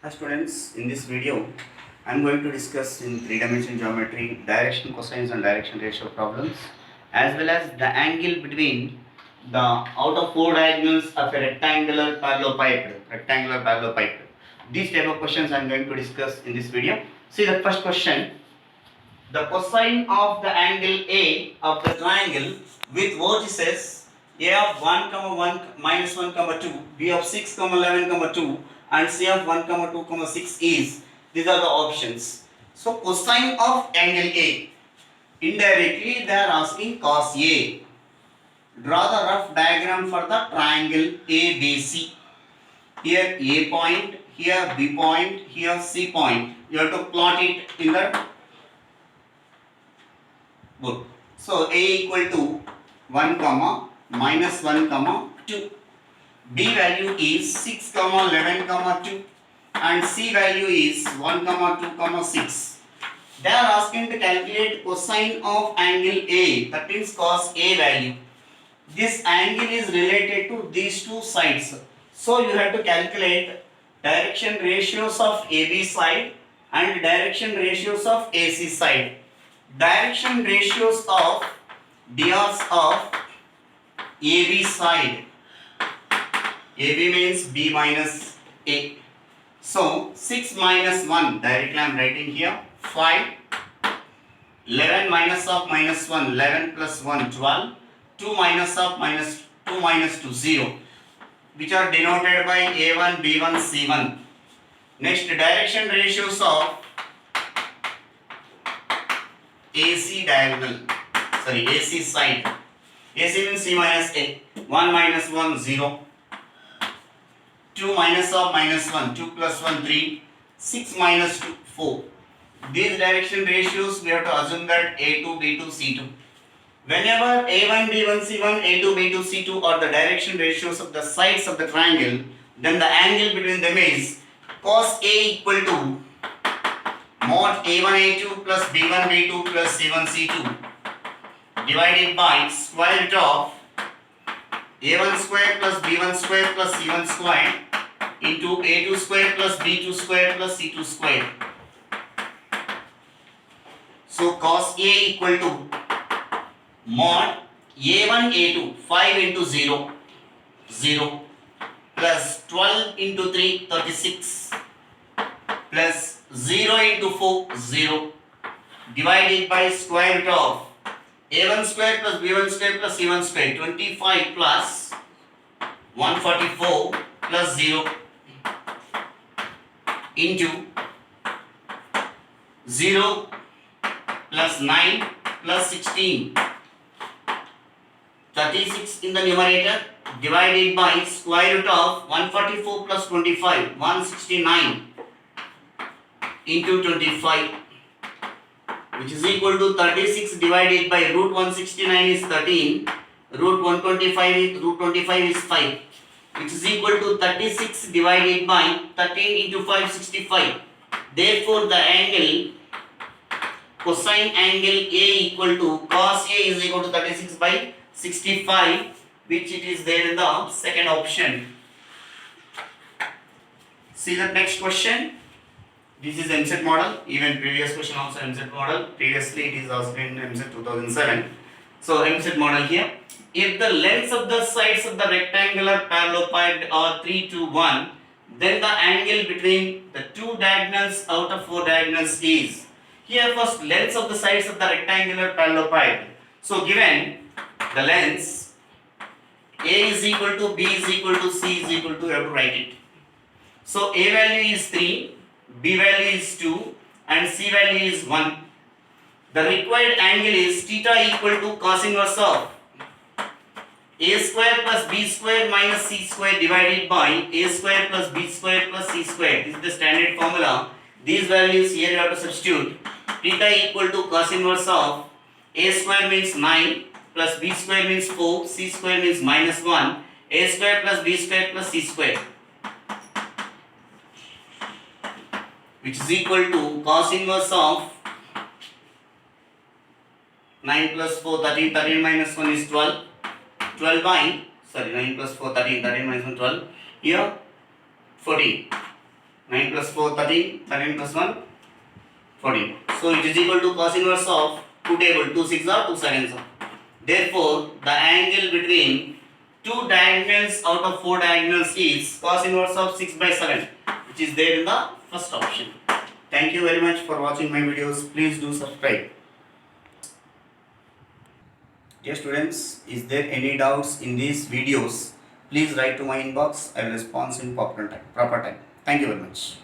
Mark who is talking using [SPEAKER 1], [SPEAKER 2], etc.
[SPEAKER 1] Hi students, in this video I am going to discuss in three-dimensional geometry direction cosines and direction ratio problems as well as the angle between the out of four diagonals of a rectangular parallelepiped. These type of questions I am going to discuss in this video. See the first question. The cosine of the angle A of the triangle with vertices A of 1, 1, minus 1, 2, B of 6, 11, 2 and C of 1, 2, 6 is, these are the options. So cosine of angle A, indirectly they are asking cos A. Draw the rough diagram for the triangle ABC. Here A point, here B point, here C point. You have to plot it in the book. So A equal to 1 comma minus 1 comma 2. B value is 6 comma 11 comma 2 and C value is 1 comma 2 comma 6. They are asking to calculate cosine of angle A, that means cos A value. This angle is related to these two sides. So you have to calculate direction ratios of AB side and direction ratios of AC side. Direction ratios of dias of AB side. AB means B minus A. So 6 minus 1, directly I am writing here 5. 11 minus of minus 1, 11 plus 1, 12. 2 minus of minus 2 minus 2, 0, which are denoted by A1, B1, C1. Next, direction ratios of AC side. AC means C minus A. 1 minus 1, 0. 2 minus of minus 1, 2 plus 1, 3. 6 minus 2, 4. These direction ratios we have to assume that A2, B2, C2. Whenever A1, B1, C1, A2, B2, C2 are the direction ratios of the sides of the triangle, then the angle between them is cos A equal to mod A1, A2 plus B1, B2 plus C1, C2 divided by square root of A1 square plus B1 square plus C1 square into A2 square plus B2 square plus C2 square. So cos A equal to mod A1 A2 5 into 0 0 plus 12 into 3 36 plus 0 into 4 0 divided by square root of A1 square plus B1 square plus C1 square 25 plus 144 plus 0 into 0 plus 9 plus 16 36 in the numerator divided by square root of 144 plus 25 169 into 25, which is equal to 36 divided by root 169 is 13, root 125 is 5, which is equal to 36 divided by 13 into 5 65. Therefore the angle cosine angle A equal to cos A is equal to 36 by 65, which it is there in the second option. See the next question. This is MSET model. Even previous question also MSET model. Previously it is asked in MSET 2007. So MSET model here. If the lengths of the sides of the rectangular parallelepiped are 3 to 1, then the angle between the two diagonals out of four diagonals is. Here first lengths of the sides of the rectangular parallelepiped. So given the lengths A is equal to B is equal to C is equal to, you have to write it. So A value is 3, B value is 2 and C value is 1. The required angle is theta equal to cos inverse of A square plus B square minus C square divided by A square plus B square plus C square. This is the standard formula. These values here you have to substitute. Theta equal to cos inverse of A square means 9 plus B square means 4, C square means minus 1, A square plus B square plus C square, which is equal to cos inverse of 9 plus 4 13, 13 minus 1 is 12, 9 plus 4 13, 13 minus 1 12, here 14. 9 plus 4, 13. 13 plus 1, 14. So it is equal to cos inverse of 2 table, 2 6 are, 2 7 are. Therefore, the angle between two diagonals out of 4 diagonals is cos inverse of 6 by 7, which is there in the first option. Thank you very much for watching my videos. Please do subscribe. Dear students, is there any doubts in these videos? Please write to my inbox. I will respond in proper time. Thank you very much.